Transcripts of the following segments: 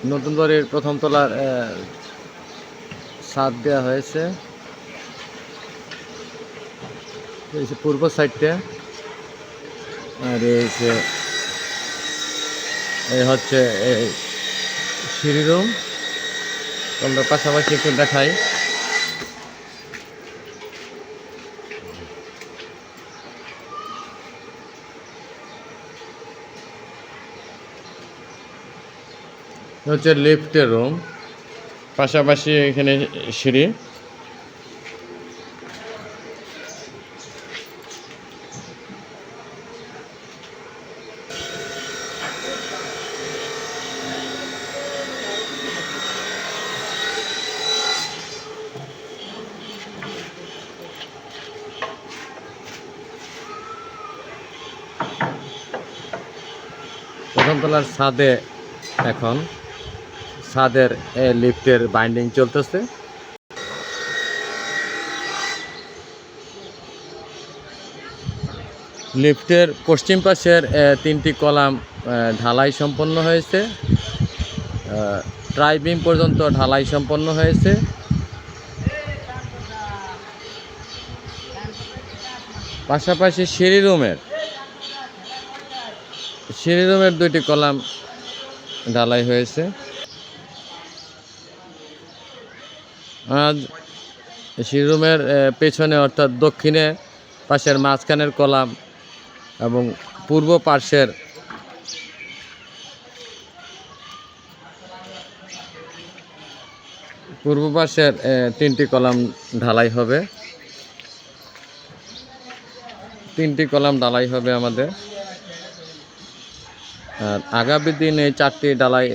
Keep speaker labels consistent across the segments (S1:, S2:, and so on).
S1: নতুন বাড়ির প্রথম তলার ছাদ দেওয়া হয়েছে। এই যে পূর্ব সাইডটা, আর এই হচ্ছে সিঁড়ি রুম। আমরা পাশাপাশি একটু দেখাই। হচ্ছে লিফটের রুম, পাশাপাশি এখানে সিঁড়ি। প্রথম তলার ছাদে এখন ছাদের লিফটের বাইন্ডিং চলতেছে। লিফটের পশ্চিম পাশের 3টি কলাম ঢালাই সম্পন্ন হয়েছে। ট্রাই বিম পর্যন্ত ঢালাই সম্পন্ন হয়েছে। পাশাপাশি সিঁড়ি রুমের 2টি কলাম ঢালাই হয়েছে। আজ সিঁড়ি রুমের পেছনে অর্থাৎ দক্ষিণে পাশের মাঝখানের কলাম এবং পূর্ব পাশের পূর্ব পাশের 3টি কলাম ঢালাই হবে। 3টি কলাম ঢালাই হবে আমাদের। আর আগামী দিন এই 4টি ঢালাই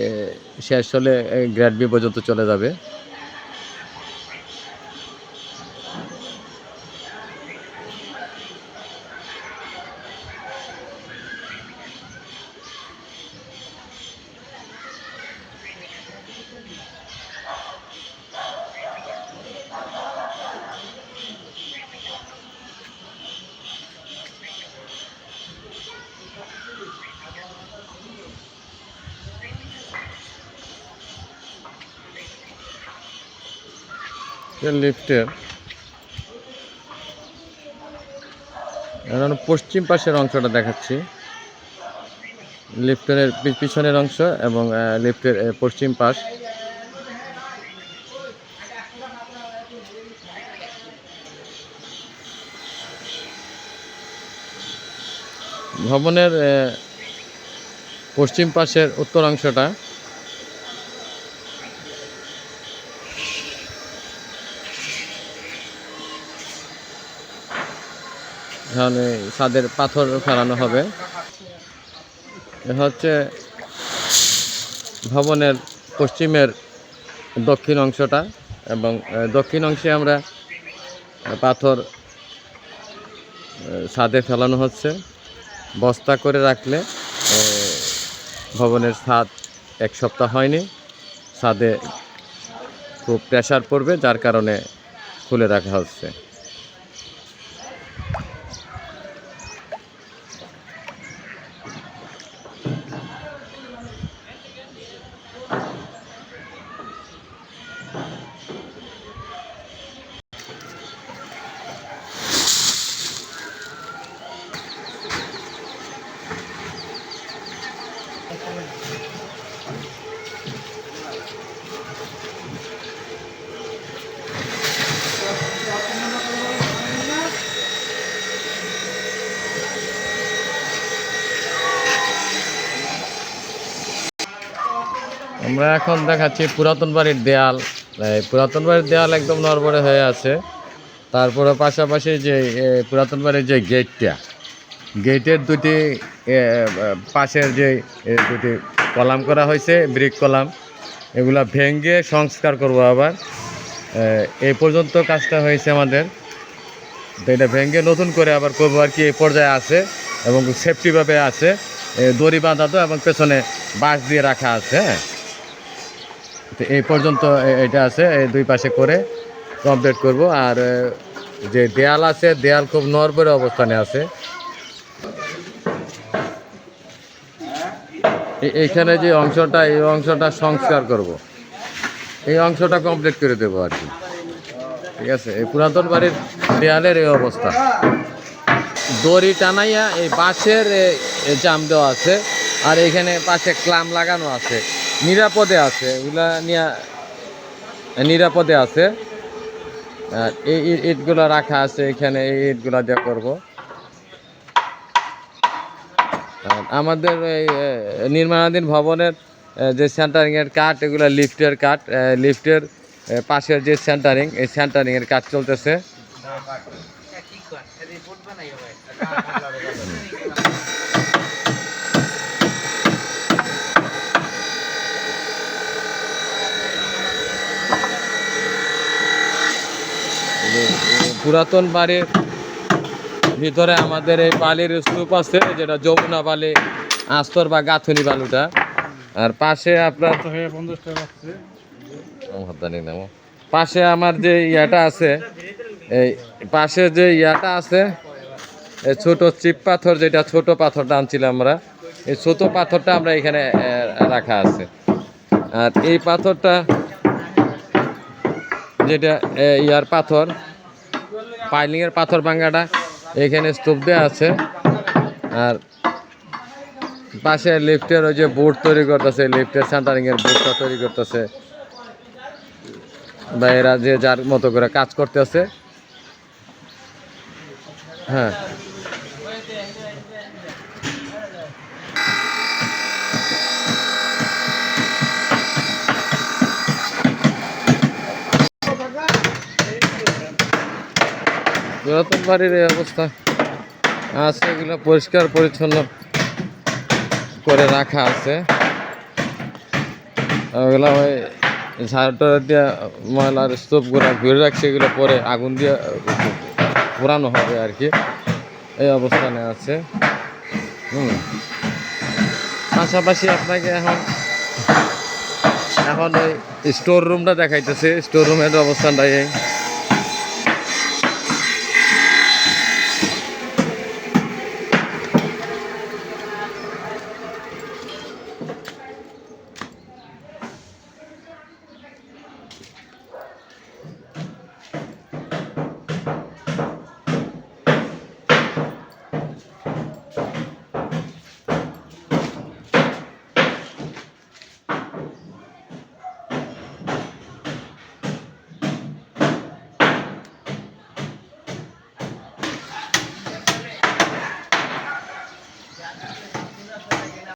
S1: শেষ হলে গ্রেড বি পর্যন্ত চলে যাবে। লিফটের এখন পশ্চিম পাশের অংশটা দেখাচ্ছি। লিফটের পিছনের অংশ এবং লিফটের পশ্চিম পাশ। ভবনের পশ্চিম পাশের উত্তর অংশটা এখানে ছাদের পাথর ফেলানো হবে। হচ্ছে ভবনের পশ্চিমের দক্ষিণ অংশটা, এবং দক্ষিণ অংশে আমরা পাথর ছাদে ফেলানো হচ্ছে। বস্তা করে রাখলে ভবনের ছাদ 1 সপ্তাহ হয়নি, ছাদে খুব প্রেসার পড়বে, যার কারণে খুলে রাখা হচ্ছে। আমরা এখন দেখাচ্ছি পুরাতন বাড়ির দেয়াল। পুরাতন বাড়ির দেয়াল একদম নড়বড়ে হয়ে আছে। তারপরে পাশাপাশি যে পুরাতন বাড়ির যে গেটের 2টি পাশের যে 2টি কলাম করা হয়েছে, ব্রিক কলাম, এগুলা ভেঙে সংস্কার করব আবার। এই পর্যন্ত কাজটা হয়েছে আমাদের, তো এটা ভেঙে নতুন করে আবার করবো আর কি। এই পর্যায়ে আছে এবং সেফটিভাবে আছে, দড়ি বাঁধা তো, এবং পেছনে বাঁশ দিয়ে রাখা আছে। হ্যাঁ, তো এই পর্যন্ত এটা আছে। এই 2 পাশে করে কমপ্লিট করব। আর যে দেয়াল আছে, দেয়াল খুব নড়বড়ে অবস্থানে আছে। এইখানে যে অংশটা, এই অংশটা সংস্কার করব, এই অংশটা কমপ্লিট করে দেবো আর কি। ঠিক আছে, এই পুরাতন বাড়ির দেয়ালের এই অবস্থা। দড়ি টানাইয়া এই বাঁশের জাম দেওয়া আছে, আর এখানে পাশে ক্লাম লাগানো আছে, নিরাপদে আছে, এগুলা নিয়ে নিরাপদে আছে। আর এই ইটগুলো রাখা আছে এখানে, এই ইটগুলা দিয়ে করবো। আর আমাদের এই নির্মাণাধীন ভবনের যে সেন্টারিংয়ের কাঠ, এগুলো লিফটের কাঠ, লিফটের পাশের যে সেন্টারিং, এই সেন্টারিংয়ের কাজ চলতেছে। পুরাতন বাড়ির ভিতরে আমাদের এই বালির স্তূপ আছে, যেটা যমুনা বালি, আস্তর বা গাঁথনি বালুটা। আর পাশে আপনার পাশে আমার যে ইয়াটা আছে, এই পাশে যে ইয়াটা আছে, এই ছোট চিপ পাথর, যেটা ছোট পাথরটা আনছিলাম আমরা, এই ছোট পাথরটা আমরা এখানে রাখা আছে। আর এই পাথরটা যেটা ইয়ার পাথর, পাইলিংয়ের পাথর ভাঙ্গাটা, এখানে স্তূপ দেওয়া আছে। আর পাশে লিফটের ওই যে বোর্ড তৈরি করতেছে, লিফটের সেন্টারিংয়ের বোর্ডটা তৈরি করতেছে, বা এরা যে যার মতো করে কাজ করতেছে। হ্যাঁ, পুরাতন বাড়ির এই অবস্থা আছে, এগুলো পরিষ্কার পরিচ্ছন্ন করে রাখা আছে। ওগুলো ওই ঝাড়টা দিয়ে ময়লার স্তূপগুলো ঘুরে রাখছে, এগুলো পরে আগুন দিয়ে পোড়ানো হবে আর কি, এই অবস্থানে আছে। পাশাপাশি আপনাকে এখন এখন ওই স্টোর রুমটা দেখাইতেছে, স্টোর রুমের অবস্থানটা এই।